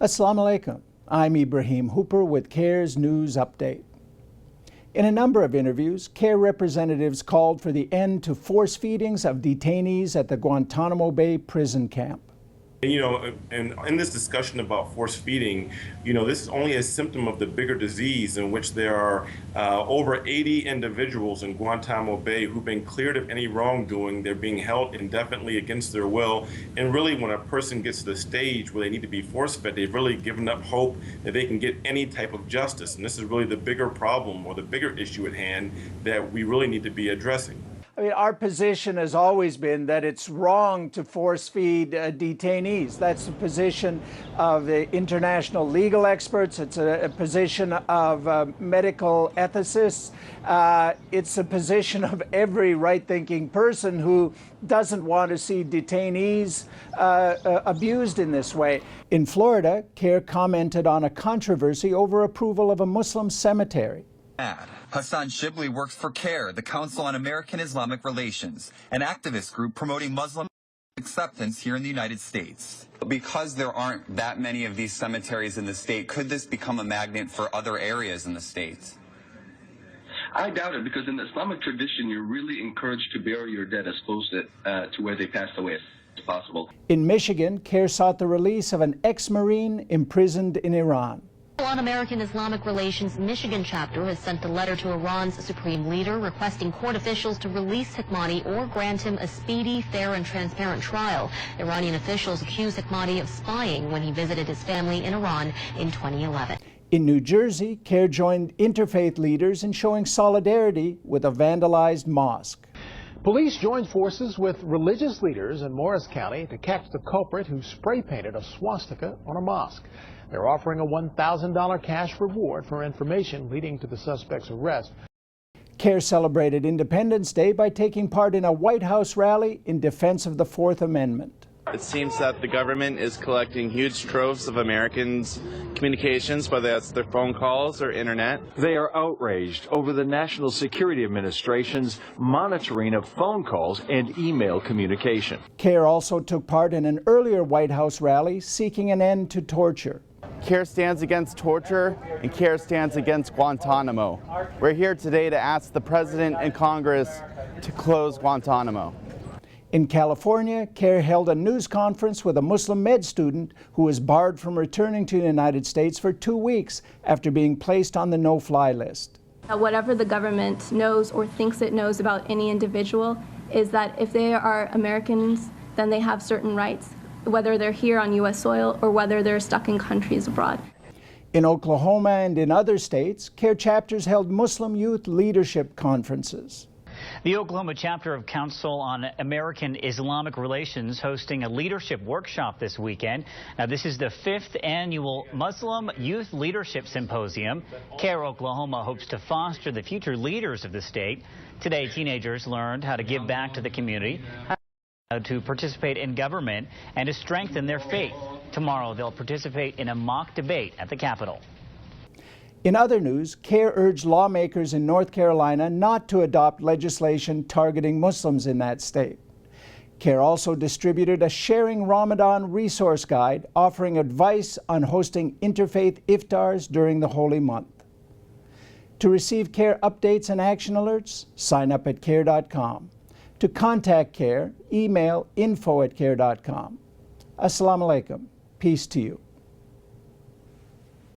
Assalamu alaikum. I'm Ibrahim Hooper with CAIR's News Update. In a number of interviews, CAIR representatives called for the end to force feedings of detainees at the Guantanamo Bay prison camp. And in this discussion about force feeding, this is only a symptom of the bigger disease in which there are over 80 individuals in Guantanamo Bay who've been cleared of any wrongdoing. They're being held indefinitely against their will. And really, when a person gets to the stage where they need to be force fed, they've really given up hope that they can get any type of justice. And this is really the bigger problem or the bigger issue at hand that we really need to be addressing. I mean, our position has always been that it's wrong to force feed detainees. That's the position of the international legal experts. It's a position of medical ethicists. It's a position of every right-thinking person who doesn't want to see detainees abused in this way. In Florida, CAIR commented on a controversy over approval of a Muslim cemetery. Hassan Shibli works for CAIR, the Council on American-Islamic Relations, an activist group promoting Muslim acceptance here in the United States. Because there aren't that many of these cemeteries in the state, could this become a magnet for other areas in the state? I doubt it, because in the Islamic tradition, you're really encouraged to bury your dead as close to where they passed away as possible. In Michigan, CAIR sought the release of an ex-Marine imprisoned in Iran. On American-Islamic Relations Michigan chapter has sent a letter to Iran's supreme leader requesting court officials to release Hekmati or grant him a speedy, fair, and transparent trial. Iranian officials accuse Hekmati of spying when he visited his family in Iran in 2011. In New Jersey, CAIR joined interfaith leaders in showing solidarity with a vandalized mosque. Police joined forces with religious leaders in Morris County to catch the culprit who spray-painted a swastika on a mosque. They're offering a $1,000 cash reward for information leading to the suspect's arrest. CAIR celebrated Independence Day by taking part in a White House rally in defense of the Fourth Amendment. It seems that the government is collecting huge troves of Americans' communications, whether that's their phone calls or internet. They are outraged over the National Security Administration's monitoring of phone calls and email communication. CAIR also took part in an earlier White House rally seeking an end to torture. CAIR stands against torture, and CAIR stands against Guantanamo. We're here today to ask the President and Congress to close Guantanamo. In California, CAIR held a news conference with a Muslim med student who was barred from returning to the United States for 2 weeks after being placed on the no-fly list. Whatever the government knows or thinks it knows about any individual is that if they are Americans, then they have certain rights, whether they're here on U.S. soil or whether they're stuck in countries abroad. In Oklahoma and in other states, CAIR chapters held Muslim youth leadership conferences. The Oklahoma chapter of Council on American-Islamic Relations hosting a leadership workshop this weekend. Now, this is the 5th annual Muslim Youth Leadership Symposium. CAIR Oklahoma hopes to foster the future leaders of the state. Today, teenagers learned how to give back to the community, how to participate in government, and to strengthen their faith. Tomorrow, they'll participate in a mock debate at the Capitol. In other news, CAIR urged lawmakers in North Carolina not to adopt legislation targeting Muslims in that state. CAIR also distributed a Sharing Ramadan resource guide offering advice on hosting interfaith iftars during the holy month. To receive CAIR updates and action alerts, sign up at CAIR.com. To contact CAIR, email info@CAIR.com. Assalamu alaikum. Peace to you.